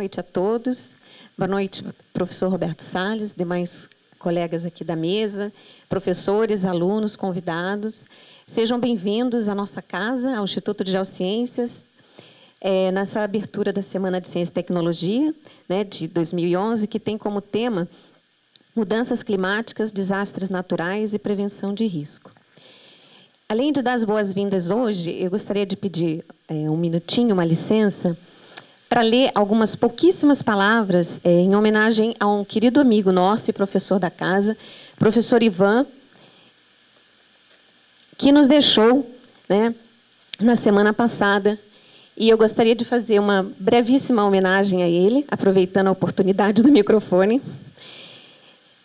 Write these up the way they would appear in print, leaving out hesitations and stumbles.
noite a todos. Boa noite, professor Roberto Salles, demais colegas aqui da mesa, professores, alunos, convidados. Sejam bem-vindos à nossa casa, ao Instituto de Geociências, nessa abertura da Semana de Ciência e Tecnologia, né, de 2011, que tem como tema mudanças climáticas, desastres naturais e prevenção de risco. Além de dar as boas-vindas hoje, eu gostaria de pedir um minutinho, uma licença, para ler algumas pouquíssimas palavras em homenagem a um querido amigo nosso e professor da casa, professor Ivan, que nos deixou, né, na semana passada. E eu gostaria de fazer uma brevíssima homenagem a ele, aproveitando a oportunidade do microfone.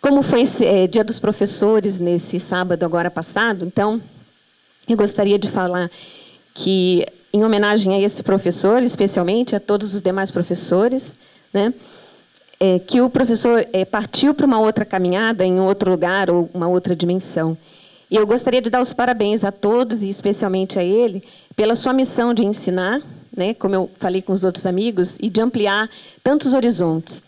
Como foi Dia dos Professores nesse sábado agora passado, então, eu gostaria de falar que, em homenagem a esse professor, especialmente a todos os demais professores, né, que o professor partiu para uma outra caminhada, em outro lugar ou uma outra dimensão. E eu gostaria de dar os parabéns a todos, e especialmente a ele, pela sua missão de ensinar, né, como eu falei com os outros amigos, e de ampliar tantos horizontes.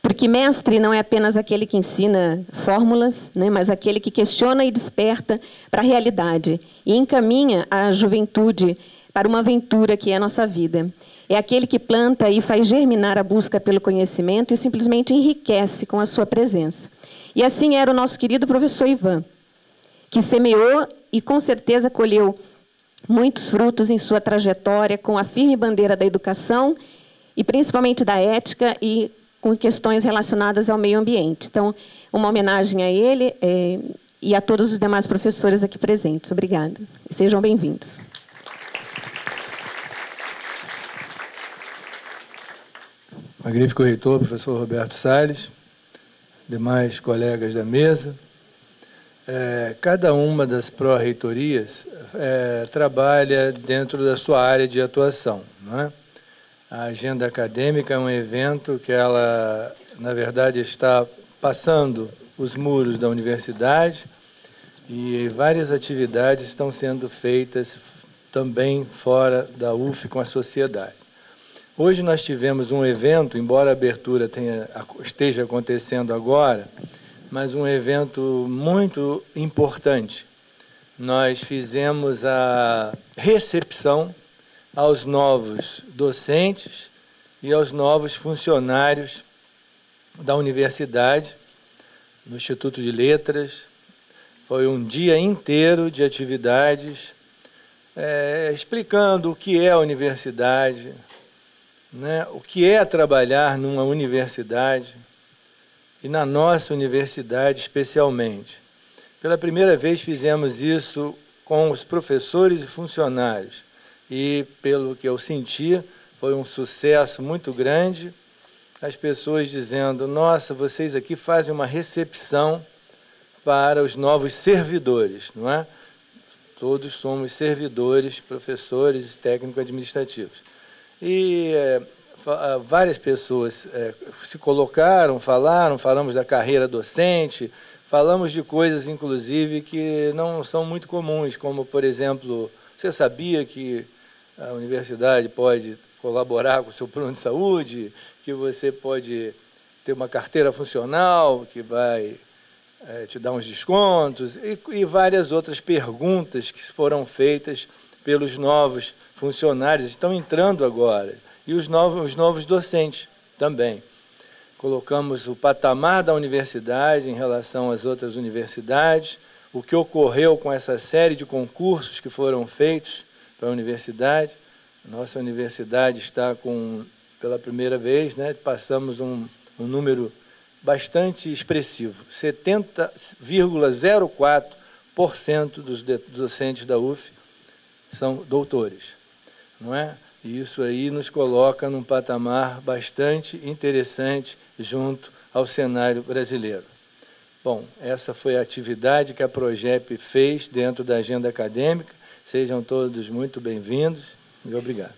Porque mestre não é apenas aquele que ensina fórmulas, né, mas aquele que questiona e desperta para a realidade e encaminha a juventude para uma aventura que é a nossa vida. É aquele que planta e faz germinar a busca pelo conhecimento e simplesmente enriquece com a sua presença. E assim era o nosso querido professor Ivan, que semeou e com certeza colheu muitos frutos em sua trajetória com a firme bandeira da educação e principalmente da ética e com questões relacionadas ao meio ambiente. Então, uma homenagem a ele e a todos os demais professores aqui presentes. Obrigada. E sejam bem-vindos. Magnífico reitor, professor Roberto Salles, demais colegas da mesa. Cada uma das pró-reitorias trabalha dentro da sua área de atuação, não é? A agenda acadêmica é um evento que ela, na verdade, está passando os muros da universidade e várias atividades estão sendo feitas também fora da UF com a sociedade. Hoje nós tivemos um evento, embora a abertura esteja acontecendo agora, mas um evento muito importante. Nós fizemos a recepção aos novos docentes e aos novos funcionários da universidade, no Instituto de Letras. Foi um dia inteiro de atividades, explicando o que é a universidade, né, o que é trabalhar numa universidade, e na nossa universidade especialmente. Pela primeira vez fizemos isso com os professores e funcionários, e pelo que eu senti, foi um sucesso muito grande, as pessoas dizendo, nossa, vocês aqui fazem uma recepção para os novos servidores, não é? Todos somos servidores, professores, técnico-administrativos. E várias pessoas se colocaram, falamos da carreira docente, falamos de coisas, inclusive, que não são muito comuns, como, por exemplo, você sabia que a universidade pode colaborar com o seu plano de saúde, que você pode ter uma carteira funcional que vai te dar uns descontos, e várias outras perguntas que foram feitas pelos novos funcionários, estão entrando agora, e os novos docentes também. Colocamos o patamar da universidade em relação às outras universidades, o que ocorreu com essa série de concursos que foram feitos para a universidade. Nossa universidade está com, pela primeira vez, né, passamos um número bastante expressivo, 70,04% dos docentes da UF são doutores, não é? E isso aí nos coloca num patamar bastante interessante junto ao cenário brasileiro. Bom, essa foi a atividade que a Progep fez dentro da agenda acadêmica. Sejam todos muito bem-vindos e obrigado.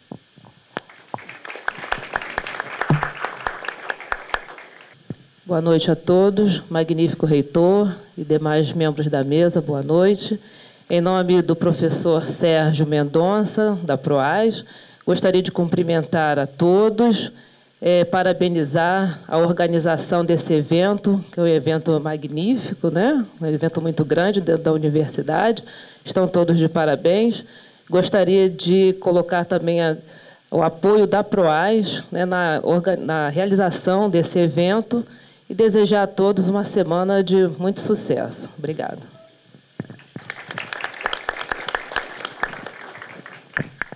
Boa noite a todos, magnífico reitor e demais membros da mesa, boa noite. Em nome do professor Sérgio Mendonça, da PROAS, gostaria de cumprimentar a todos parabenizar a organização desse evento, que é um evento magnífico, né? Um evento muito grande dentro da universidade. Estão todos de parabéns. Gostaria de colocar também o apoio da PROAS, né, na realização desse evento e desejar a todos uma semana de muito sucesso. Obrigada.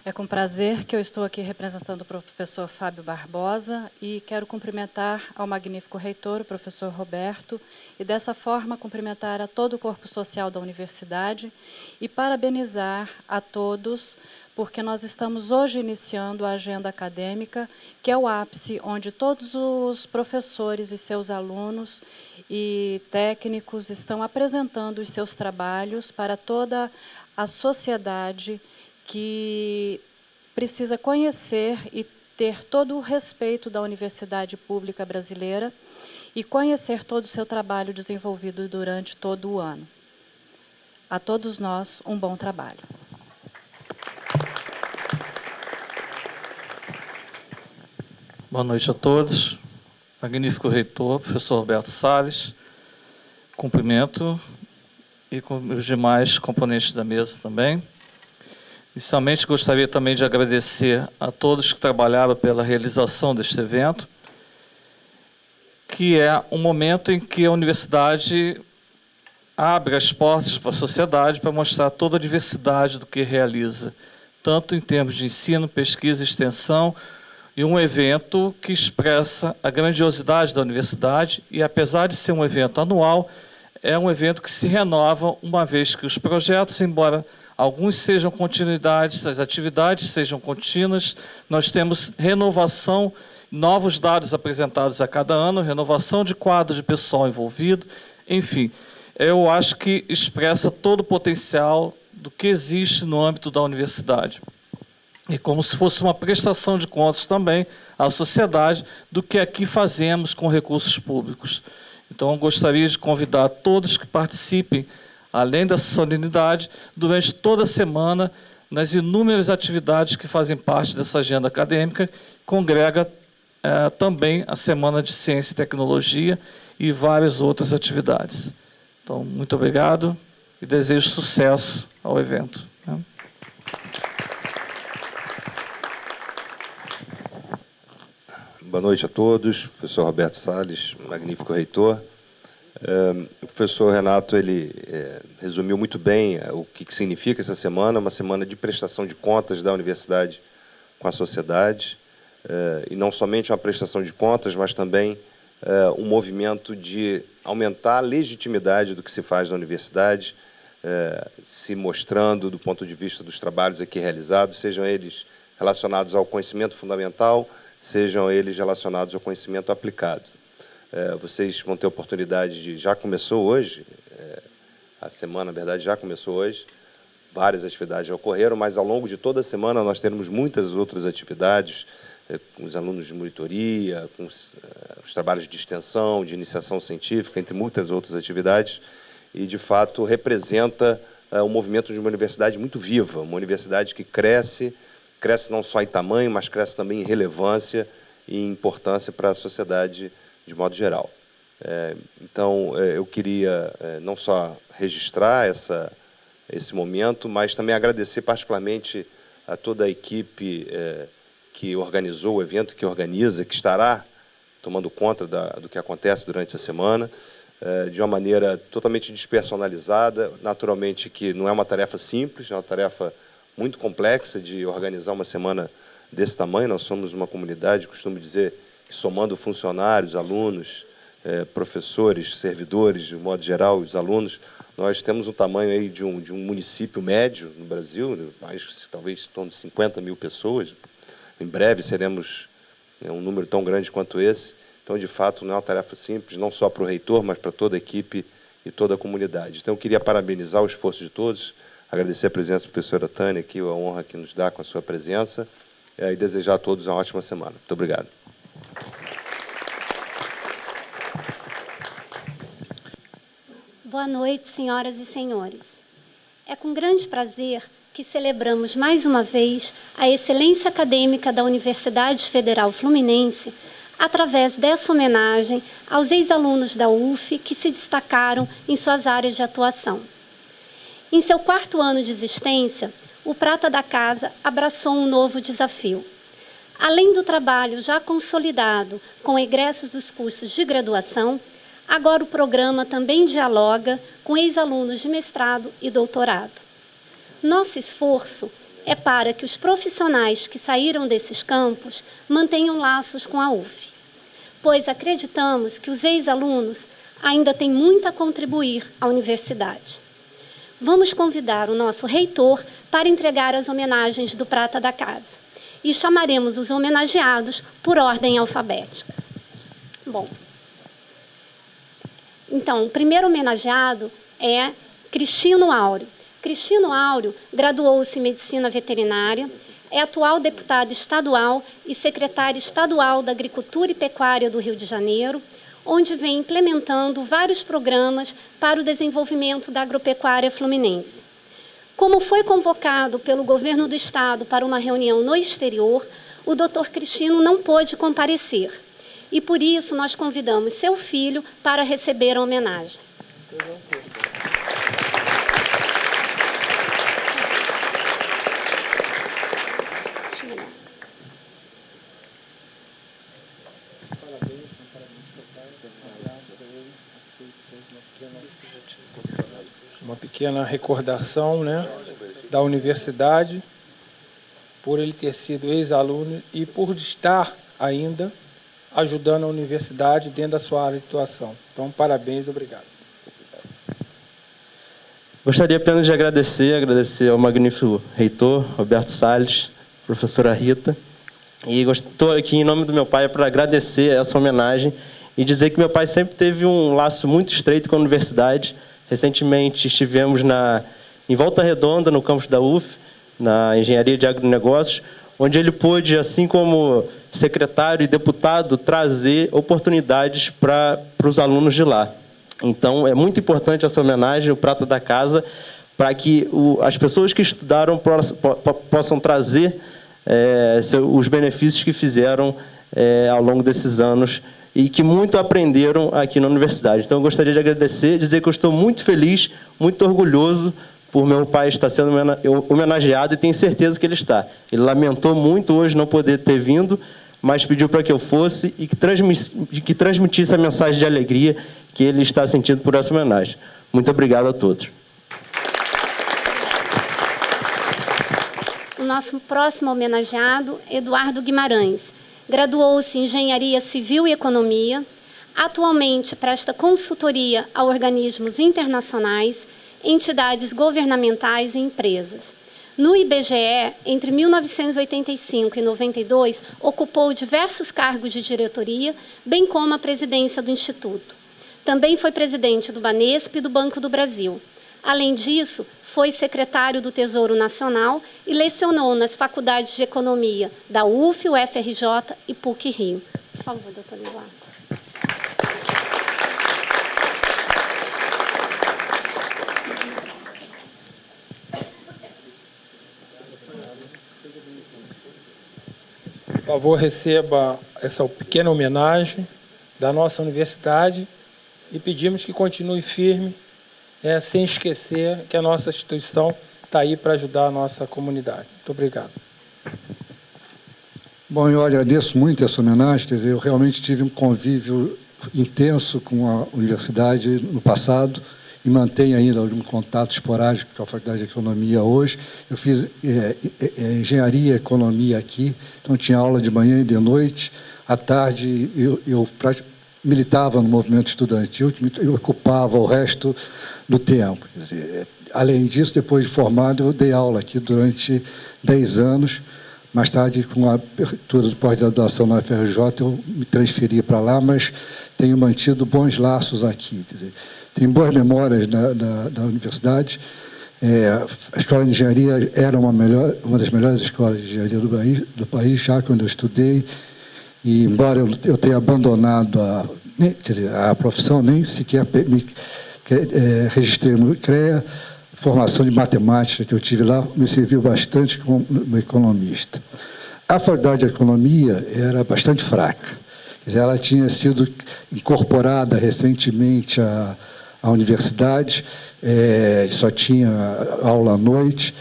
É com prazer que eu estou aqui representando o professor Fábio Barbosa e quero cumprimentar ao magnífico reitor, o professor Roberto, e dessa forma cumprimentar a todo o corpo social da universidade e parabenizar a todos, porque nós estamos hoje iniciando a agenda acadêmica, que é o ápice onde todos os professores e seus alunos e técnicos estão apresentando os seus trabalhos para toda a sociedade que precisa conhecer e ter todo o respeito da Universidade Pública Brasileira e conhecer todo o seu trabalho desenvolvido durante todo o ano. A todos nós, um bom trabalho. Boa noite a todos. Magnífico reitor, professor Roberto Salles. Cumprimento e com os demais componentes da mesa também. Inicialmente, gostaria também de agradecer a todos que trabalharam pela realização deste evento, que é um momento em que a universidade abre as portas para a sociedade para mostrar toda a diversidade do que realiza, tanto em termos de ensino, pesquisa e extensão, e um evento que expressa a grandiosidade da universidade e, apesar de ser um evento anual, é um evento que se renova, uma vez que os projetos, embora alguns sejam continuidades, as atividades sejam contínuas, nós temos renovação, novos dados apresentados a cada ano, renovação de quadro de pessoal envolvido, enfim, eu acho que expressa todo o potencial do que existe no âmbito da universidade. E como se fosse uma prestação de contas também à sociedade do que aqui fazemos com recursos públicos. Então, eu gostaria de convidar todos que participem, além dessa solenidade, durante toda a semana, nas inúmeras atividades que fazem parte dessa agenda acadêmica, congrega também a Semana de Ciência e Tecnologia e várias outras atividades. Então, muito obrigado e desejo sucesso ao evento. Boa noite a todos. Professor Roberto Salles, magnífico reitor. O professor Renato resumiu muito bem o que significa essa semana, uma semana de prestação de contas da universidade com a sociedade, e não somente uma prestação de contas, mas também um movimento de aumentar a legitimidade do que se faz na universidade, se mostrando do ponto de vista dos trabalhos aqui realizados, sejam eles relacionados ao conhecimento fundamental, sejam eles relacionados ao conhecimento aplicado. Vocês vão ter oportunidade de... Já começou hoje, a semana, na verdade, já começou hoje, várias atividades já ocorreram, mas ao longo de toda a semana nós teremos muitas outras atividades, com os alunos de monitoria, com os trabalhos de extensão, de iniciação científica, entre muitas outras atividades, e, de fato, representa um movimento de uma universidade muito viva, uma universidade que cresce não só em tamanho, mas cresce também em relevância e em importância para a sociedade de modo geral. Então, eu queria não só registrar esse momento, mas também agradecer particularmente a toda a equipe que organizou o evento, que organiza, que estará tomando conta do que acontece durante a semana, de uma maneira totalmente despersonalizada, naturalmente que não é uma tarefa simples, é uma tarefa muito complexa de organizar uma semana desse tamanho. Nós somos uma comunidade, costumo dizer, que somando funcionários, alunos, professores, servidores, de modo geral, os alunos, nós temos um tamanho aí de um município médio no Brasil, mais, talvez em torno de 50 mil pessoas. Em breve seremos um número tão grande quanto esse. Então, de fato, não é uma tarefa simples, não só para o reitor, mas para toda a equipe e toda a comunidade. Então, eu queria parabenizar o esforço de todos, agradecer a presença da professora Tânia, aqui, a honra que nos dá com a sua presença, e desejar a todos uma ótima semana. Muito obrigado. Boa noite, senhoras e senhores. É com grande prazer que celebramos mais uma vez a excelência acadêmica da Universidade Federal Fluminense através dessa homenagem aos ex-alunos da UF que se destacaram em suas áreas de atuação. Em seu 4º ano de existência, o Prata da Casa abraçou um novo desafio. Além do trabalho já consolidado com egressos dos cursos de graduação, agora o programa também dialoga com ex-alunos de mestrado e doutorado. Nosso esforço é para que os profissionais que saíram desses campos mantenham laços com a UF, pois acreditamos que os ex-alunos ainda têm muito a contribuir à universidade. Vamos convidar o nosso reitor para entregar as homenagens do Prata da Casa e chamaremos os homenageados por ordem alfabética. Bom, então, o primeiro homenageado é Cristino Áureo. Cristino Áureo graduou-se em Medicina Veterinária, é atual deputado estadual e secretário estadual da Agricultura e Pecuária do Rio de Janeiro, onde vem implementando vários programas para o desenvolvimento da agropecuária fluminense. Como foi convocado pelo governo do estado para uma reunião no exterior, o Dr. Cristino não pôde comparecer. E por isso nós convidamos seu filho para receber a homenagem. Uma pequena recordação, né, da universidade, por ele ter sido ex-aluno e por estar ainda ajudando a universidade dentro da sua área de atuação. Então, parabéns, obrigado. Gostaria apenas de agradecer ao magnífico reitor, Roberto Salles, professora Rita, e estou aqui em nome do meu pai para agradecer essa homenagem e dizer que meu pai sempre teve um laço muito estreito com a universidade. Recentemente estivemos em Volta Redonda, no campus da UF, na Engenharia de Agronegócios, onde ele pôde, assim como secretário e deputado, trazer oportunidades para os alunos de lá. Então, é muito importante essa homenagem, o Prata da Casa, para que as pessoas que estudaram possam trazer os benefícios que fizeram ao longo desses anos e que muito aprenderam aqui na universidade. Então, eu gostaria de agradecer, dizer que eu estou muito feliz, muito orgulhoso por meu pai estar sendo homenageado e tenho certeza que ele está. Ele lamentou muito hoje não poder ter vindo, mas pediu para que eu fosse e que transmitisse a mensagem de alegria que ele está sentindo por essa homenagem. Muito obrigado a todos. O nosso próximo homenageado, Eduardo Guimarães. Graduou-se em Engenharia Civil e Economia. Atualmente presta consultoria a organismos internacionais, entidades governamentais e empresas. No IBGE, entre 1985 e 92, ocupou diversos cargos de diretoria, bem como a presidência do Instituto. Também foi presidente do Banesp e do Banco do Brasil. Além disso, foi secretário do Tesouro Nacional e lecionou nas faculdades de Economia da UF, UFRJ e PUC-Rio. Por favor, doutor Eduardo. Por favor, receba essa pequena homenagem da nossa universidade e pedimos que continue firme, sem esquecer que a nossa instituição está aí para ajudar a nossa comunidade. Muito obrigado. Bom, eu agradeço muito essa homenagem, quer dizer, eu realmente tive um convívio intenso com a universidade no passado e mantenho ainda um contato esporádico com a Faculdade de Economia hoje. Eu fiz Engenharia e Economia aqui, então tinha aula de manhã e de noite. À tarde eu militava no movimento estudantil, que eu ocupava o resto do tempo. Quer dizer, além disso, depois de formado, eu dei aula aqui durante 10 anos. Mais tarde, com a abertura do pós-graduação na UFRJ, eu me transferi para lá, mas tenho mantido bons laços aqui. Quer dizer, tenho boas memórias da universidade. A Escola de Engenharia era uma das melhores escolas de engenharia do país, já quando eu estudei. E, embora eu tenha abandonado a profissão, nem sequer registrei no CREA, formação de matemática que eu tive lá me serviu bastante como economista. A Faculdade de Economia era bastante fraca. Quer dizer, ela tinha sido incorporada recentemente à universidade, só tinha aula à noite,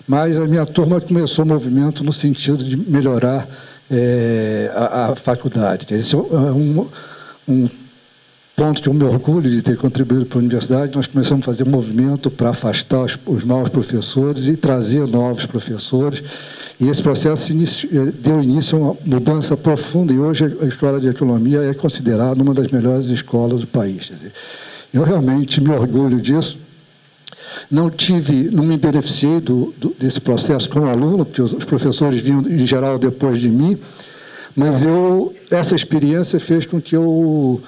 mas a minha turma começou o movimento no sentido de melhorar a faculdade. Esse é um ponto que eu me orgulho de ter contribuído para a universidade. Nós começamos a fazer um movimento para afastar os maus professores e trazer novos professores. E esse processo deu início a uma mudança profunda, e hoje a Escola de Economia é considerada uma das melhores escolas do país. Quer dizer, eu realmente me orgulho disso. Não me beneficiei desse processo como aluno, porque os professores vinham, em geral, depois de mim, mas essa experiência fez com que eu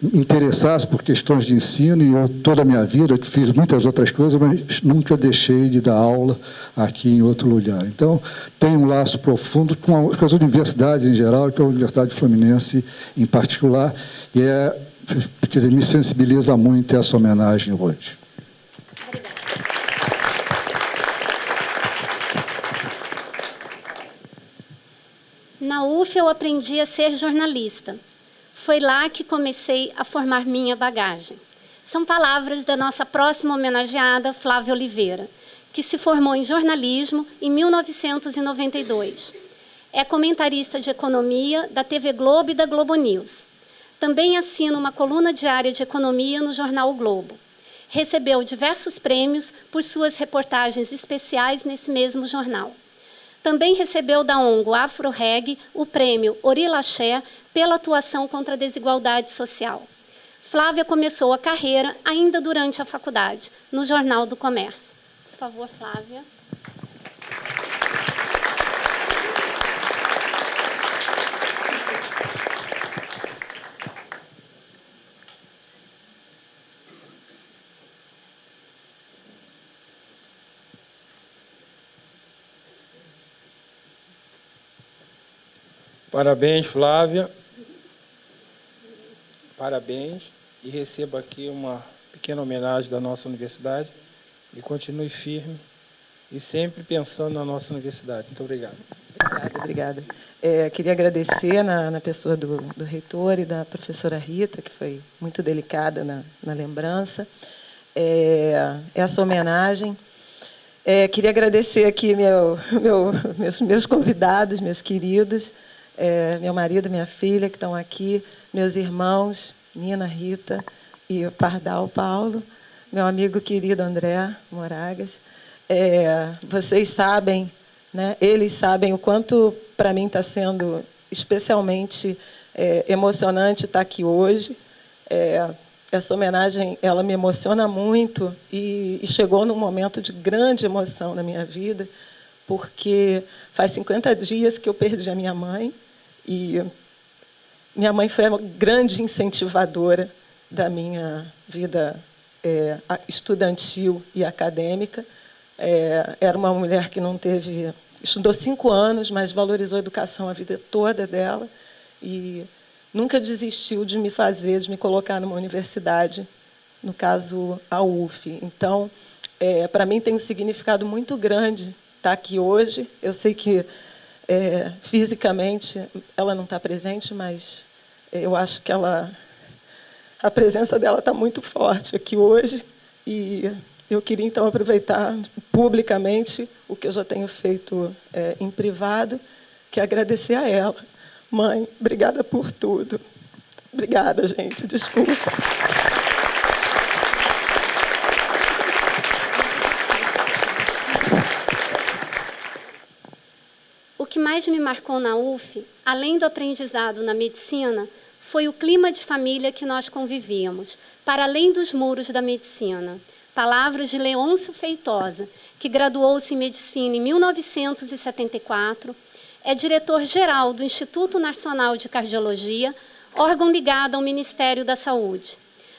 me interessasse por questões de ensino, e eu, toda a minha vida, fiz muitas outras coisas, mas nunca deixei de dar aula aqui em outro lugar. Então, tem um laço profundo com as universidades em geral, e com a Universidade Fluminense em particular, e quer dizer, me sensibiliza muito essa homenagem hoje. Na UF eu aprendi a ser jornalista. Foi lá que comecei a formar minha bagagem. São palavras da nossa próxima homenageada, Flávia Oliveira, que se formou em jornalismo em 1992. É comentarista de economia da TV Globo e da Globo News. Também assina uma coluna diária de economia no jornal o Globo. Recebeu diversos prêmios por suas reportagens especiais nesse mesmo jornal. Também recebeu da ONG AfroReg o prêmio Orilaxé pela atuação contra a desigualdade social. Flávia começou a carreira ainda durante a faculdade, no Jornal do Comércio. Por favor, Flávia. Parabéns, Flávia. Parabéns. E receba aqui uma pequena homenagem da nossa universidade. E continue firme e sempre pensando na nossa universidade. Muito obrigado. Obrigada. Queria agradecer na pessoa do reitor e da professora Rita, que foi muito delicada na lembrança, essa homenagem. Queria agradecer aqui meus convidados, meus queridos, meu marido, minha filha, que estão aqui, meus irmãos, Nina, Rita e o Pardal Paulo, meu amigo querido André Moragas. Vocês sabem, né, eles sabem o quanto para mim está sendo especialmente emocionante estar aqui hoje. Essa homenagem, ela me emociona muito e chegou num momento de grande emoção na minha vida, porque faz 50 dias que eu perdi a minha mãe, e minha mãe foi a grande incentivadora da minha vida estudantil e acadêmica. Era uma mulher que estudou 5 anos, mas valorizou a educação a vida toda dela, e nunca desistiu de me colocar numa universidade, no caso, a UF. Então, para mim tem um significado muito grande estar aqui hoje. Eu sei que, fisicamente, ela não está presente, mas eu acho que a presença dela está muito forte aqui hoje, e eu queria, então, aproveitar publicamente o que eu já tenho feito em privado, que é agradecer a ela. Mãe, obrigada por tudo. Obrigada, gente. Desculpa. O que mais me marcou na UF, além do aprendizado na medicina, foi o clima de família que nós convivíamos, para além dos muros da medicina. Palavras de Leôncio Feitosa, que graduou-se em medicina em 1974, é diretor-geral do Instituto Nacional de Cardiologia, órgão ligado ao Ministério da Saúde.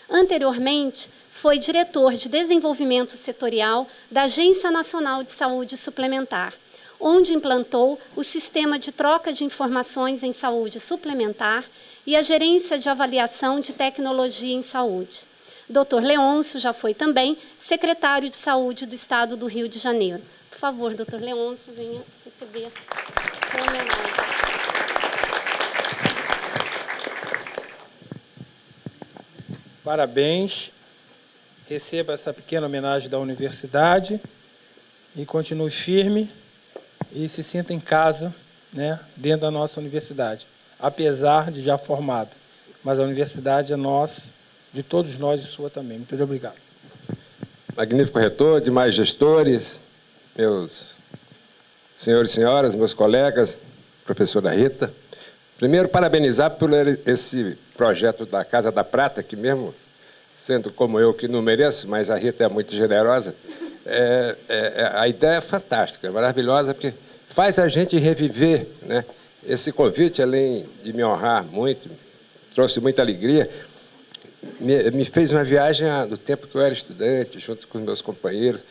Anteriormente, foi diretor de desenvolvimento setorial da Agência Nacional de Saúde Suplementar, onde implantou o sistema de troca de informações em saúde suplementar e a gerência de avaliação de tecnologia em saúde. Dr. Leôncio já foi também secretário de Saúde do Estado do Rio de Janeiro. Por favor, Dr. Leôncio, venha receber a homenagem. Parabéns. Receba essa pequena homenagem da universidade e continue firme e se sinta em casa, né, dentro da nossa universidade, apesar de já formado. Mas a universidade é nossa, de todos nós e sua também. Muito obrigado. Magnífico reitor, demais gestores, meus senhores e senhoras, meus colegas, professora Rita. Primeiro, parabenizar por esse projeto da Casa da Prata, que mesmo sendo como eu que não mereço, mas a Rita é muito generosa, a ideia é fantástica, é maravilhosa, porque faz a gente reviver, né? Esse convite, além de me honrar muito, trouxe muita alegria, me fez uma viagem do tempo que eu era estudante, junto com os meus companheiros,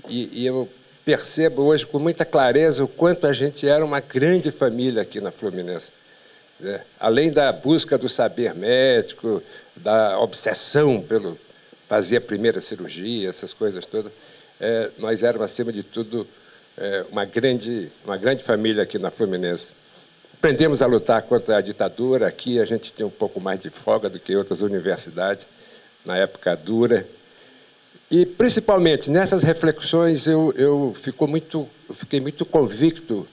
e eu percebo hoje com muita clareza o quanto a gente era uma grande família aqui na Fluminense. Além da busca do saber médico, da obsessão pelo fazer a primeira cirurgia, essas coisas todas, nós éramos, acima de tudo, uma grande família aqui na Fluminense. Aprendemos a lutar contra a ditadura. Aqui a gente tinha um pouco mais de folga do que outras universidades, na época dura. E, principalmente, nessas reflexões, eu fiquei muito convicto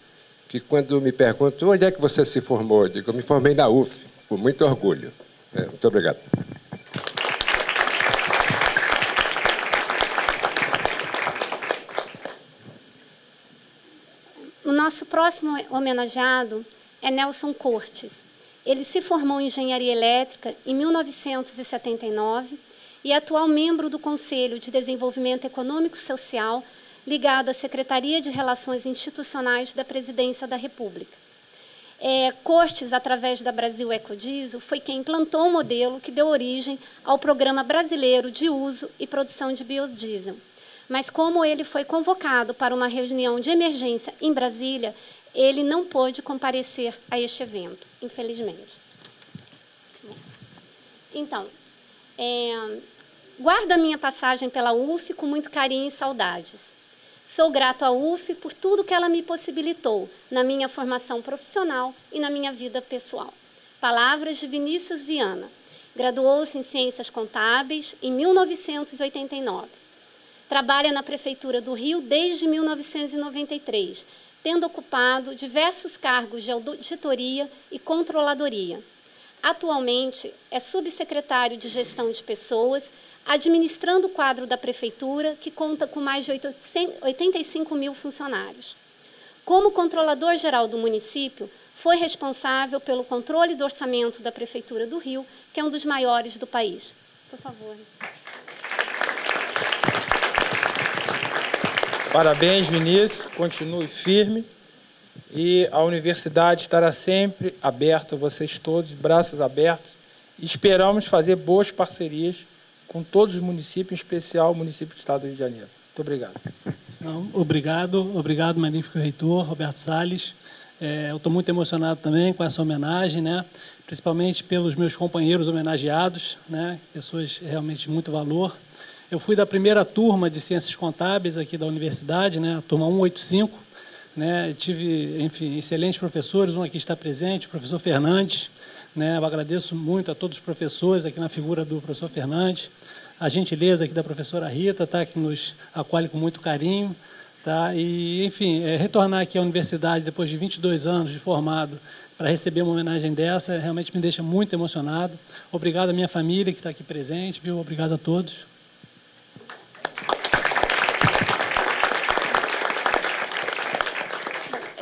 que, quando me perguntam onde é que você se formou, eu digo, eu me formei na UF, com muito orgulho. Muito obrigado. O nosso próximo homenageado é Nelson Cortes. Ele se formou em Engenharia Elétrica em 1979 e é atual membro do Conselho de Desenvolvimento Econômico e Social, ligado à Secretaria de Relações Institucionais da Presidência da República. Cortes, através da Brasil Ecodiesel, foi quem implantou o modelo que deu origem ao Programa Brasileiro de Uso e Produção de Biodiesel. Mas como ele foi convocado para uma reunião de emergência em Brasília, ele não pôde comparecer a este evento, infelizmente. Então, guardo a minha passagem pela UF com muito carinho e saudades. Sou grato à UF por tudo que ela me possibilitou na minha formação profissional e na minha vida pessoal. Palavras de Vinícius Viana. Graduou-se em Ciências Contábeis em 1989. Trabalha na Prefeitura do Rio desde 1993, tendo ocupado diversos cargos de auditoria e controladoria. Atualmente, é subsecretário de Gestão de Pessoas, administrando o quadro da Prefeitura, que conta com mais de 85 mil funcionários. Como controlador-geral do município, foi responsável pelo controle do orçamento da Prefeitura do Rio, que é um dos maiores do país. Por favor. Parabéns, Vinícius. Continue firme. E a universidade estará sempre aberta a vocês todos, braços abertos. E esperamos fazer boas parcerias com todos os municípios, em especial o município do Estado do Rio de Janeiro. Muito obrigado. Obrigado, magnífico reitor, Roberto Salles. Eu estou muito emocionado também com essa homenagem, né? Principalmente pelos meus companheiros homenageados, né? Pessoas realmente de muito valor. Eu fui da primeira turma de Ciências Contábeis aqui da universidade, né? A turma 185, né? Tive, enfim, excelentes professores, um aqui está presente, o professor Fernandes, né? Eu agradeço muito a todos os professores aqui na figura do professor Fernandes, a gentileza aqui da professora Rita, tá? Que nos acolhe com muito carinho, tá? E, enfim, retornar aqui à universidade depois de 22 anos de formado para receber uma homenagem dessa, realmente me deixa muito emocionado. Obrigado à minha família que está aqui presente, viu? Obrigado a todos.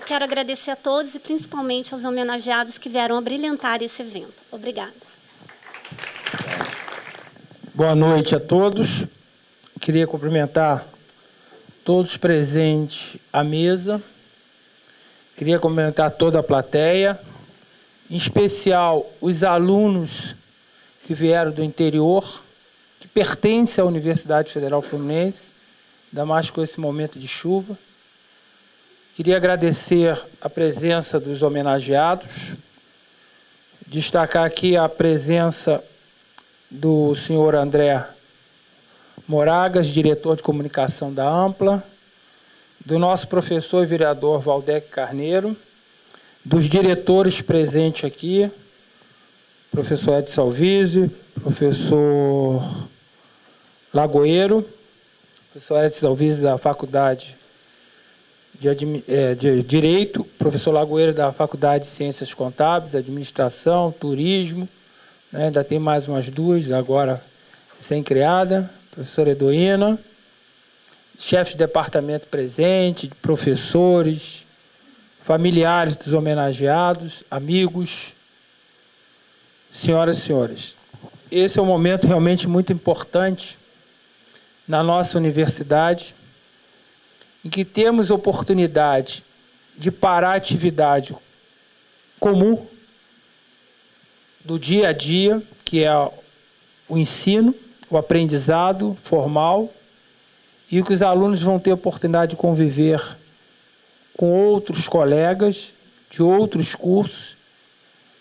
Quero agradecer a todos e principalmente aos homenageados que vieram a brilhantar esse evento. Obrigada. Boa noite a todos. Queria cumprimentar todos presentes à mesa. Queria cumprimentar toda a plateia, em especial os alunos que vieram do interior, que pertencem à Universidade Federal Fluminense, ainda mais com esse momento de chuva. Queria agradecer a presença dos homenageados, destacar aqui a presença do senhor André Moragas, diretor de comunicação da Ampla, do nosso professor e vereador Valdec Carneiro, dos diretores presentes aqui, professor Edson Alvise, professor Lagoeiro, professor Edson Alvise da Faculdade de Direito, professor Lagoeiro da Faculdade de Ciências Contábeis, Administração, Turismo, né, ainda tem mais umas duas agora recém-criada, professora Edoína, chefe de departamento presente, professores, familiares dos homenageados, amigos, senhoras e senhores. Esse é um momento realmente muito importante na nossa universidade, em que temos oportunidade de parar a atividade comum do dia a dia, que é o ensino, o aprendizado formal, e que os alunos vão ter a oportunidade de conviver com outros colegas de outros cursos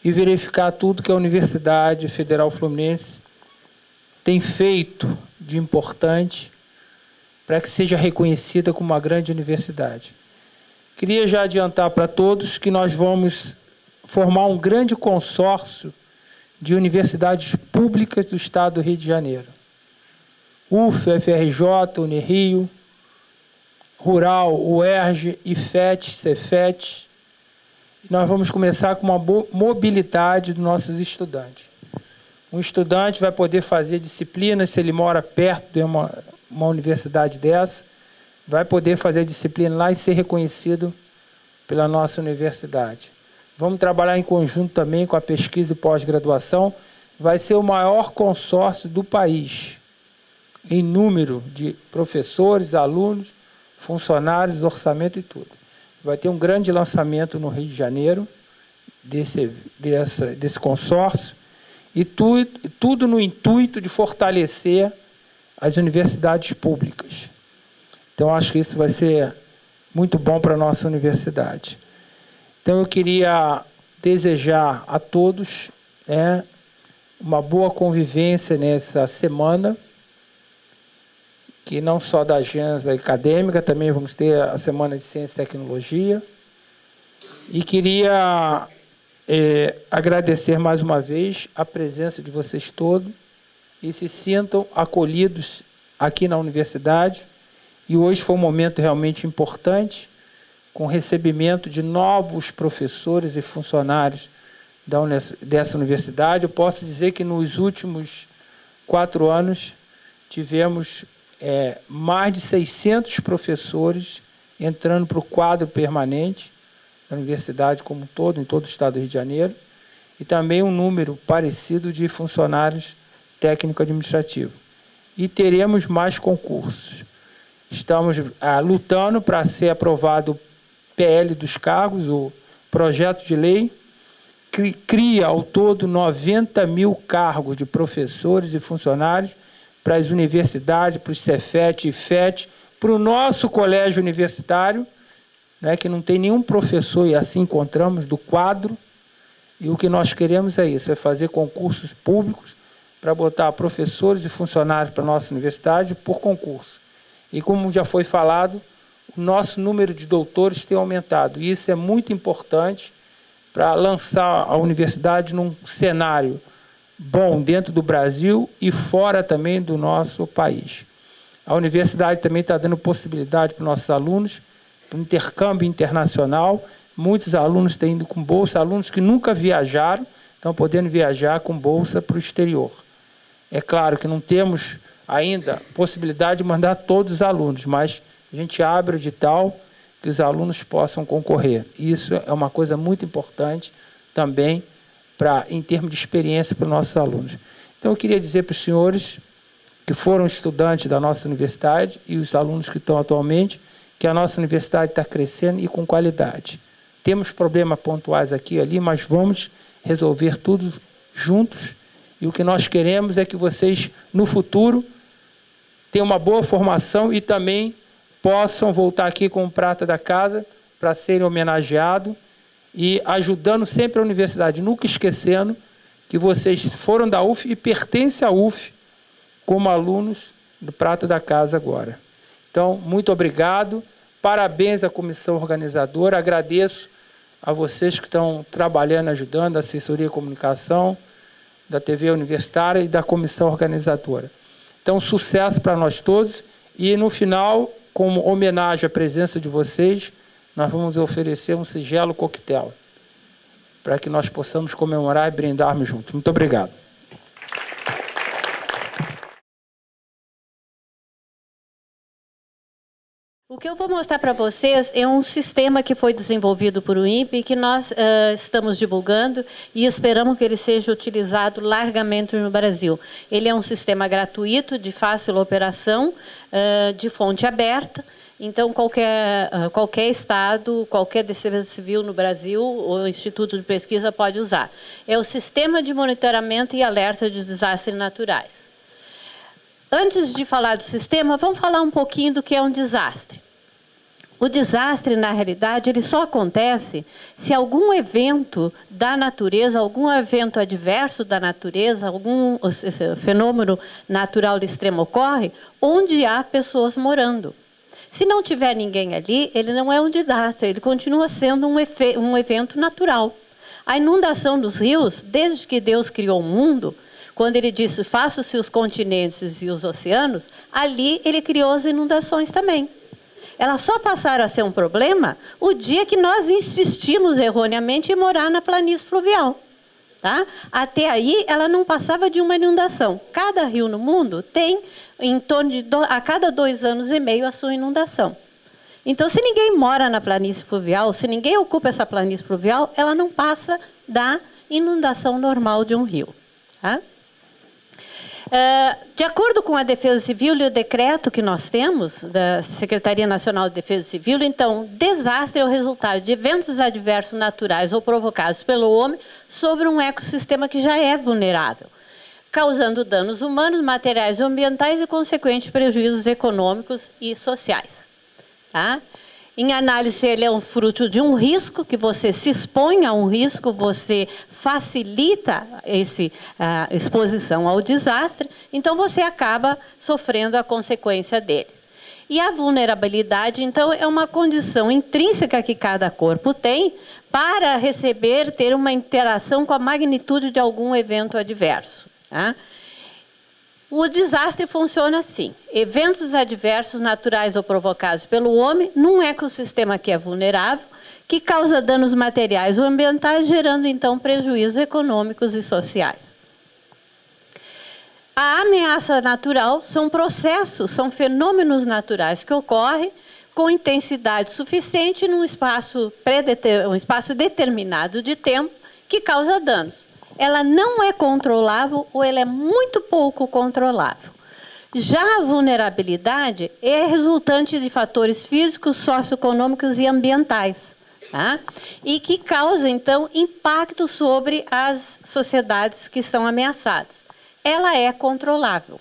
e verificar tudo que a Universidade Federal Fluminense tem feito de importante para que seja reconhecida como uma grande universidade. Queria já adiantar para todos que nós vamos formar um grande consórcio de universidades públicas do Estado do Rio de Janeiro. UF, FRJ, Unirio, Rural, UERJ, IFET, Cefet. E nós vamos começar com uma mobilidade dos nossos estudantes. Um estudante vai poder fazer disciplinas, se ele mora perto de uma universidade dessa, vai poder fazer disciplina lá e ser reconhecido pela nossa universidade. Vamos trabalhar em conjunto também com a pesquisa e pós-graduação. Vai ser o maior consórcio do país, em número de professores, alunos, funcionários, orçamento e tudo. Vai ter um grande lançamento no Rio de Janeiro desse consórcio, e tudo no intuito de fortalecer as universidades públicas. Então, acho que isso vai ser muito bom para a nossa universidade. Então, eu queria desejar a todos uma boa convivência nessa semana, que não só da agenda acadêmica, também vamos ter a Semana de Ciência e Tecnologia. E queria agradecer mais uma vez a presença de vocês todos e se sintam acolhidos aqui na universidade. E hoje foi um momento realmente importante, com o recebimento de novos professores e funcionários dessa universidade. Eu posso dizer que nos últimos 4 anos tivemos mais de 600 professores entrando para o quadro permanente da universidade como um todo, em todo o estado do Rio de Janeiro, e também um número parecido de funcionários técnico-administrativos. E teremos mais concursos. Estamos lutando para ser aprovado o PL dos cargos, o projeto de lei, que cria ao todo 90 mil cargos de professores e funcionários para as universidades, para o Cefet, IFET, para o nosso colégio universitário, né, que não tem nenhum professor, e assim encontramos, do quadro. E o que nós queremos é isso, é fazer concursos públicos para botar professores e funcionários para a nossa universidade por concurso. E como já foi falado, o nosso número de doutores tem aumentado. E isso é muito importante para lançar a universidade num cenário bom dentro do Brasil e fora também do nosso país. A universidade também está dando possibilidade para os nossos alunos, para o intercâmbio internacional. Muitos alunos têm ido com bolsa, alunos que nunca viajaram, estão podendo viajar com bolsa para o exterior. É claro que não temos ainda possibilidade de mandar todos os alunos, mas a gente abre o edital que os alunos possam concorrer. Isso é uma coisa muito importante também em termos de experiência para os nossos alunos. Então, eu queria dizer para os senhores que foram estudantes da nossa universidade e os alunos que estão atualmente, que a nossa universidade está crescendo e com qualidade. Temos problemas pontuais aqui e ali, mas vamos resolver tudo juntos. E o que nós queremos é que vocês, no futuro, tenham uma boa formação e também possam voltar aqui com o prata da casa para serem homenageados e ajudando sempre a universidade, nunca esquecendo que vocês foram da UF e pertencem à UF como alunos do prata da casa agora. Então, muito obrigado, parabéns à comissão organizadora, agradeço a vocês que estão trabalhando, ajudando, a assessoria e comunicação, da TV Universitária e da comissão organizadora. Então, sucesso para nós todos. E, no final, como homenagem à presença de vocês, nós vamos oferecer um singelo coquetel, para que nós possamos comemorar e brindarmos juntos. Muito obrigado. O que eu vou mostrar para vocês é um sistema que foi desenvolvido por o INPE, que nós estamos divulgando e esperamos que ele seja utilizado largamente no Brasil. Ele é um sistema gratuito, de fácil operação, de fonte aberta. Então, qualquer estado, qualquer defesa civil no Brasil, ou instituto de pesquisa pode usar. É o Sistema de Monitoramento e Alerta de Desastres Naturais. Antes de falar do sistema, vamos falar um pouquinho do que é um desastre. O desastre, na realidade, ele só acontece se algum evento da natureza, algum evento adverso da natureza, algum fenômeno natural extremo ocorre, onde há pessoas morando. Se não tiver ninguém ali, ele não é um desastre, ele continua sendo um evento natural. A inundação dos rios, desde que Deus criou o mundo, quando ele disse, faça-se os continentes e os oceanos, ali ele criou as inundações também. Elas só passaram a ser um problema o dia que nós insistimos erroneamente em morar na planície fluvial. Tá? Até aí, ela não passava de uma inundação. Cada rio no mundo tem, em torno de a cada 2 anos e meio, a sua inundação. Então, se ninguém mora na planície fluvial, se ninguém ocupa essa planície fluvial, ela não passa da inundação normal de um rio. Tá? De acordo com a Defesa Civil e o decreto que nós temos, da Secretaria Nacional de Defesa Civil, então, desastre é o resultado de eventos adversos naturais ou provocados pelo homem sobre um ecossistema que já é vulnerável, causando danos humanos, materiais e ambientais e consequentes prejuízos econômicos e sociais. Tá? Em análise, ele é um fruto de um risco, que você se expõe a um risco, você facilita essa exposição ao desastre, então você acaba sofrendo a consequência dele. E a vulnerabilidade, então, é uma condição intrínseca que cada corpo tem para ter uma interação com a magnitude de algum evento adverso. Tá? O desastre funciona assim: eventos adversos naturais ou provocados pelo homem num ecossistema que é vulnerável, que causa danos materiais ou ambientais, gerando então prejuízos econômicos e sociais. A ameaça natural são processos, são fenômenos naturais que ocorrem com intensidade suficiente num espaço determinado de tempo que causa danos. Ela não é controlável ou ela é muito pouco controlável. Já a vulnerabilidade é resultante de fatores físicos, socioeconômicos e ambientais, tá? E que causa, então, impacto sobre as sociedades que estão ameaçadas. Ela é controlável.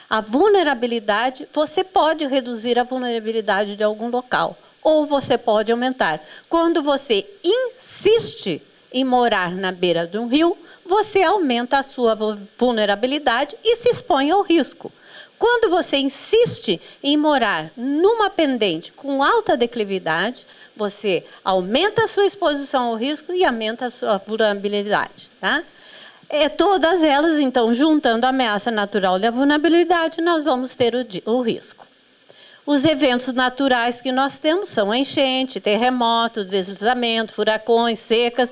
A vulnerabilidade, você pode reduzir a vulnerabilidade de algum local, ou você pode aumentar. Quando você insiste em morar na beira de um rio, você aumenta a sua vulnerabilidade e se expõe ao risco. Quando você insiste em morar numa pendente com alta declividade, você aumenta a sua exposição ao risco e aumenta a sua vulnerabilidade. Tá? Todas elas, então, juntando a ameaça natural e a vulnerabilidade, nós vamos ter o risco. Os eventos naturais que nós temos são enchente, terremotos, deslizamento, furacões, secas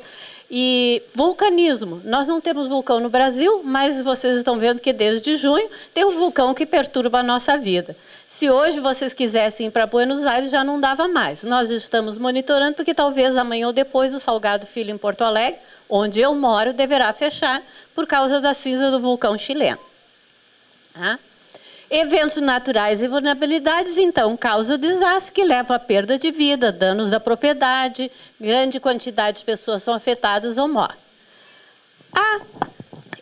e vulcanismo. Nós não temos vulcão no Brasil, mas vocês estão vendo que desde junho tem um vulcão que perturba a nossa vida. Se hoje vocês quisessem ir para Buenos Aires, já não dava mais. Nós estamos monitorando, porque talvez amanhã ou depois o Salgado Filho em Porto Alegre, onde eu moro, deverá fechar por causa da cinza do vulcão chileno. Tá? Eventos naturais e vulnerabilidades, então, causam desastre que leva à perda de vida, danos da propriedade, grande quantidade de pessoas são afetadas ou morrem. A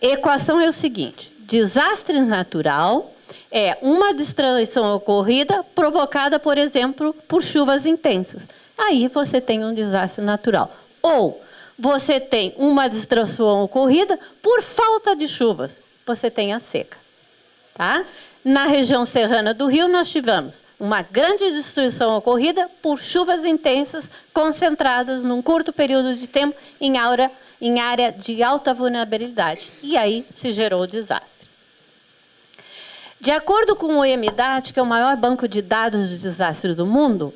equação é o seguinte: desastre natural é uma destruição ocorrida provocada, por exemplo, por chuvas intensas. Aí você tem um desastre natural. Ou você tem uma destruição ocorrida por falta de chuvas. Você tem a seca. Tá? Na região serrana do Rio, nós tivemos uma grande destruição ocorrida por chuvas intensas concentradas num curto período de tempo em área de alta vulnerabilidade. E aí se gerou o desastre. De acordo com o EMDAT, que é o maior banco de dados de desastres do mundo,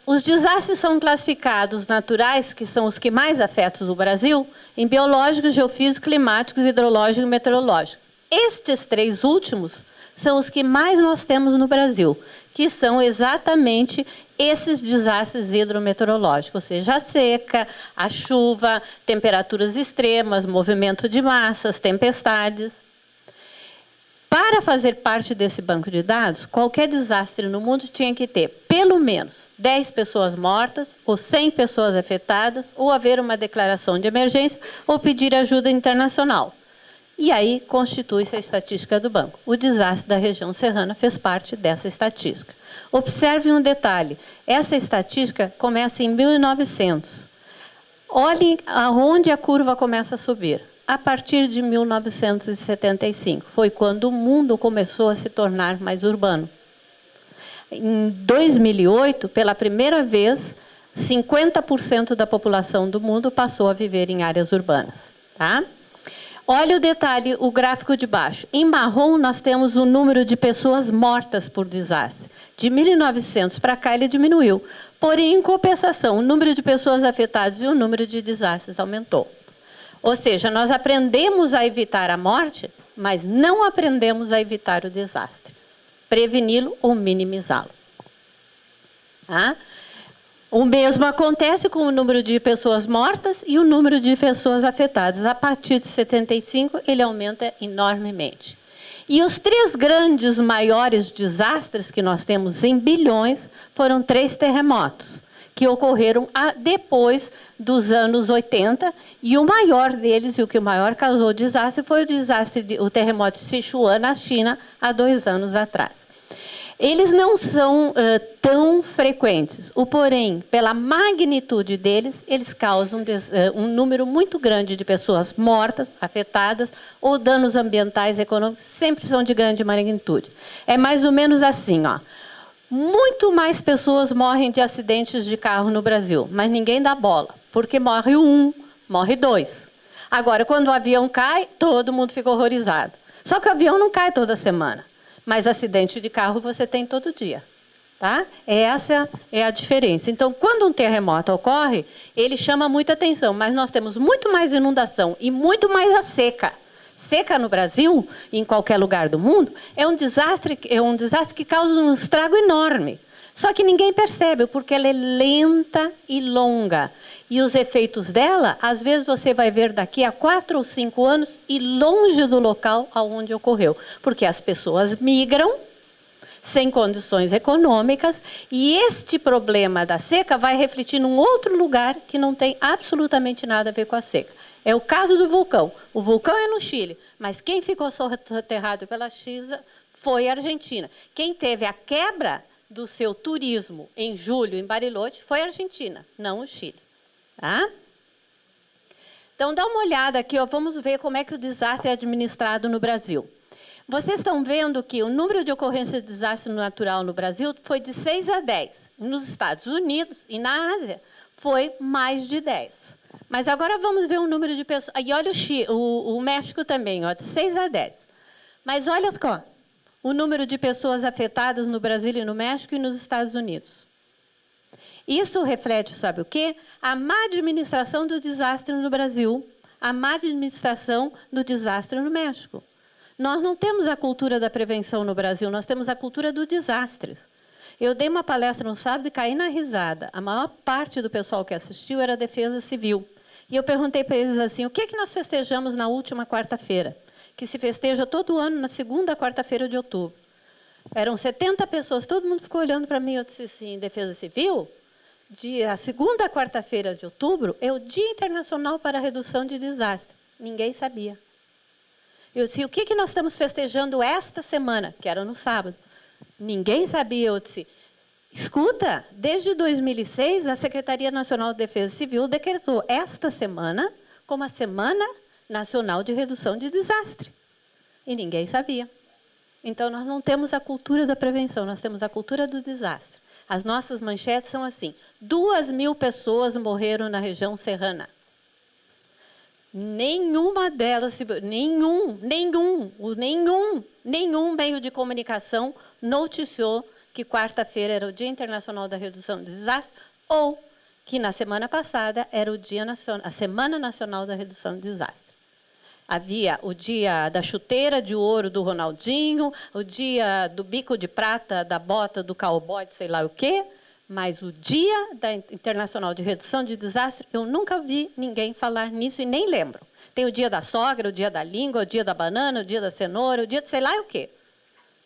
os desastres são classificados naturais, que são os que mais afetam o Brasil, em biológicos, geofísicos, climáticos, hidrológicos e meteorológicos. Estes 3 últimos são os que mais nós temos no Brasil, que são exatamente esses desastres hidrometeorológicos, ou seja, a seca, a chuva, temperaturas extremas, movimento de massas, tempestades. Para fazer parte desse banco de dados, qualquer desastre no mundo tinha que ter, pelo menos, 10 pessoas mortas, ou 100 pessoas afetadas, ou haver uma declaração de emergência, ou pedir ajuda internacional. E aí constitui-se a estatística do banco. O desastre da região serrana fez parte dessa estatística. Observe um detalhe, essa estatística começa em 1900. Olhem aonde a curva começa a subir. A partir de 1975, foi quando o mundo começou a se tornar mais urbano. Em 2008, pela primeira vez, 50% da população do mundo passou a viver em áreas urbanas. Tá? Olha o detalhe, o gráfico de baixo. Em marrom, nós temos o número de pessoas mortas por desastre. De 1900 para cá, ele diminuiu. Porém, em compensação, o número de pessoas afetadas e o número de desastres aumentou. Ou seja, nós aprendemos a evitar a morte, mas não aprendemos a evitar o desastre. Preveni-lo ou minimizá-lo. Tá? O mesmo acontece com o número de pessoas mortas e o número de pessoas afetadas. A partir de 75, ele aumenta enormemente. E os 3 grandes maiores desastres que nós temos em bilhões foram 3 terremotos, que ocorreram depois dos anos 80, e o maior deles, e o que o maior causou desastre, foi o terremoto de Sichuan, na China, há 2 anos atrás. Eles não são tão frequentes, porém, pela magnitude deles, eles causam um número muito grande de pessoas mortas, afetadas, ou danos ambientais e econômicos, sempre são de grande magnitude. É mais ou menos assim, ó. Muito mais pessoas morrem de acidentes de carro no Brasil, mas ninguém dá bola, porque morre 1, morre 2. Agora, quando o avião cai, todo mundo fica horrorizado. Só que o avião não cai toda semana. Mas acidente de carro você tem todo dia. Tá? Essa é a diferença. Então, quando um terremoto ocorre, ele chama muita atenção, mas nós temos muito mais inundação e muito mais a seca. Seca no Brasil, em qualquer lugar do mundo, é um desastre que causa um estrago enorme. Só que ninguém percebe, porque ela é lenta e longa. E os efeitos dela, às vezes você vai ver daqui a 4 ou 5 anos e longe do local onde ocorreu. Porque as pessoas migram sem condições econômicas e este problema da seca vai refletir num outro lugar que não tem absolutamente nada a ver com a seca. É o caso do vulcão. O vulcão é no Chile, mas quem ficou soterrado pela Xisa foi a Argentina. Quem teve a quebra do seu turismo em julho em Bariloche foi a Argentina, não o Chile. Tá? Então, dá uma olhada aqui, ó, vamos ver como é que o desastre é administrado no Brasil. Vocês estão vendo que o número de ocorrências de desastre natural no Brasil foi de 6 a 10. Nos Estados Unidos e na Ásia foi mais de 10. Mas agora vamos ver o número de pessoas. E olha o México também, ó, de 6 a 10. Mas olha só, o número de pessoas afetadas no Brasil e no México e nos Estados Unidos. Isso reflete, sabe o quê? A má administração do desastre no Brasil, a má administração do desastre no México. Nós não temos a cultura da prevenção no Brasil, nós temos a cultura do desastre. Eu dei uma palestra no sábado e caí na risada. A maior parte do pessoal que assistiu era a Defesa Civil. E eu perguntei para eles assim, o que é que nós festejamos na última quarta-feira? Que se festeja todo ano na segunda quarta-feira de outubro. Eram 70 pessoas, todo mundo ficou olhando para mim, eu disse assim, Defesa Civil, a segunda quarta-feira de outubro é o Dia Internacional para a Redução de Desastres. Ninguém sabia. Eu disse, o que que nós estamos festejando esta semana? Que era no sábado. Ninguém sabia. Eu disse, escuta, desde 2006, a Secretaria Nacional de Defesa Civil decretou esta semana como a Semana Nacional de Redução de Desastre. E ninguém sabia. Então, nós não temos a cultura da prevenção, nós temos a cultura do desastre. As nossas manchetes são assim: 2.000 pessoas morreram na região serrana. Nenhuma delas, nenhum meio de comunicação noticiou que quarta-feira era o Dia Internacional da Redução de Desastres ou que na semana passada era a Semana Nacional da Redução de Desastres. Havia o dia da chuteira de ouro do Ronaldinho, o dia do bico de prata da bota do cowboy, sei lá o quê, mas o Dia Internacional de Redução de Desastre, eu nunca vi ninguém falar nisso e nem lembro. Tem o dia da sogra, o dia da língua, o dia da banana, o dia da cenoura, o dia de sei lá o quê.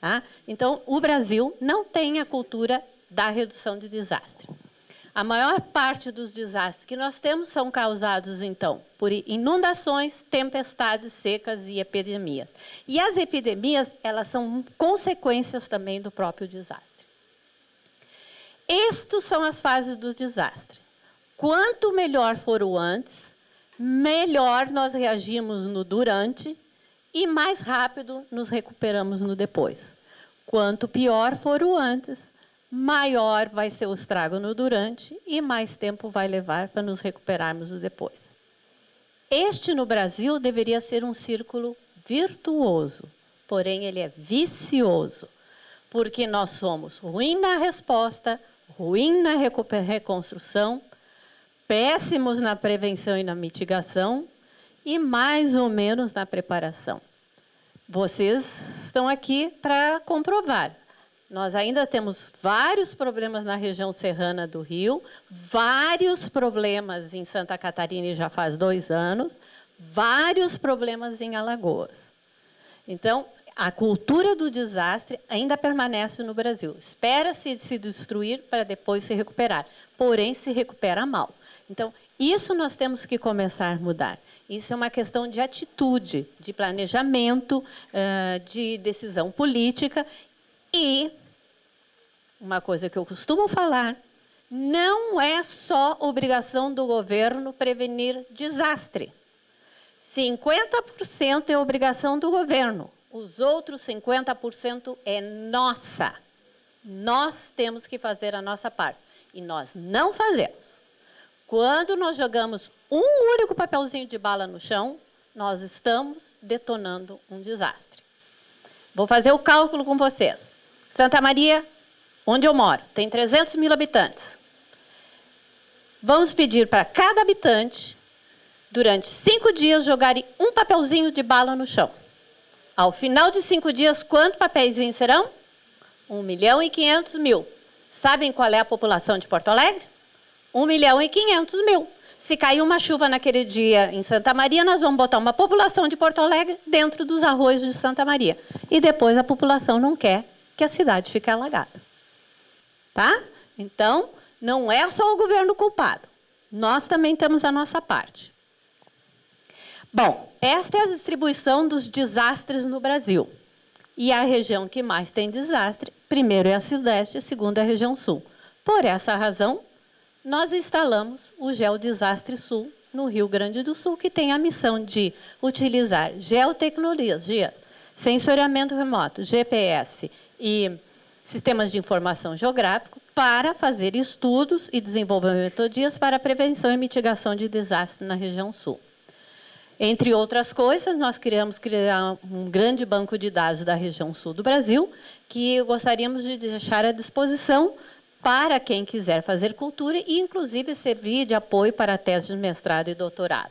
Tá? Então, o Brasil não tem a cultura da redução de desastre. A maior parte dos desastres que nós temos são causados, então, por inundações, tempestades secas e epidemias. E as epidemias, elas são consequências também do próprio desastre. Estas são as fases do desastre. Quanto melhor for o antes, melhor nós reagimos no durante e mais rápido nos recuperamos no depois. Quanto pior for o antes, maior vai ser o estrago no durante e mais tempo vai levar para nos recuperarmos no depois. Este, no Brasil, deveria ser um círculo virtuoso, porém ele é vicioso, porque nós somos ruins na resposta, ruim na reconstrução, péssimos na prevenção e na mitigação e mais ou menos na preparação. Vocês estão aqui para comprovar. Nós ainda temos vários problemas na região serrana do Rio, vários problemas em Santa Catarina e já faz 2 anos, vários problemas em Alagoas. Então, a cultura do desastre ainda permanece no Brasil. Espera-se se destruir para depois se recuperar, porém se recupera mal. Então, isso nós temos que começar a mudar. Isso é uma questão de atitude, de planejamento, de decisão política e, uma coisa que eu costumo falar, não é só obrigação do governo prevenir desastre. 50% é obrigação do governo. Os outros 50% é nossa. Nós temos que fazer a nossa parte. E nós não fazemos. Quando nós jogamos um único papelzinho de bala no chão, nós estamos detonando um desastre. Vou fazer o cálculo com vocês. Santa Maria, onde eu moro, tem 300.000 habitantes. Vamos pedir para cada habitante, durante 5 dias, jogarem um papelzinho de bala no chão. Ao final de 5 dias, quantos papeizinhos serão? 1.500.000. Sabem qual é a população de Porto Alegre? 1.500.000. Se cair uma chuva naquele dia em Santa Maria, nós vamos botar uma população de Porto Alegre dentro dos arroios de Santa Maria. E depois a população não quer que a cidade fique alagada. Tá? Então, não é só o governo culpado. Nós também temos a nossa parte. Bom, esta é a distribuição dos desastres no Brasil. E a região que mais tem desastre, primeiro é a Sudeste, segundo é a região Sul. Por essa razão, nós instalamos o Geodesastre Sul no Rio Grande do Sul, que tem a missão de utilizar geotecnologia, sensoriamento remoto, GPS e sistemas de informação geográfico para fazer estudos e desenvolver metodologias para a prevenção e mitigação de desastres na região Sul. Entre outras coisas, nós queremos criar um grande banco de dados da região sul do Brasil, que gostaríamos de deixar à disposição para quem quiser fazer cultura e, inclusive, servir de apoio para teses de mestrado e doutorado.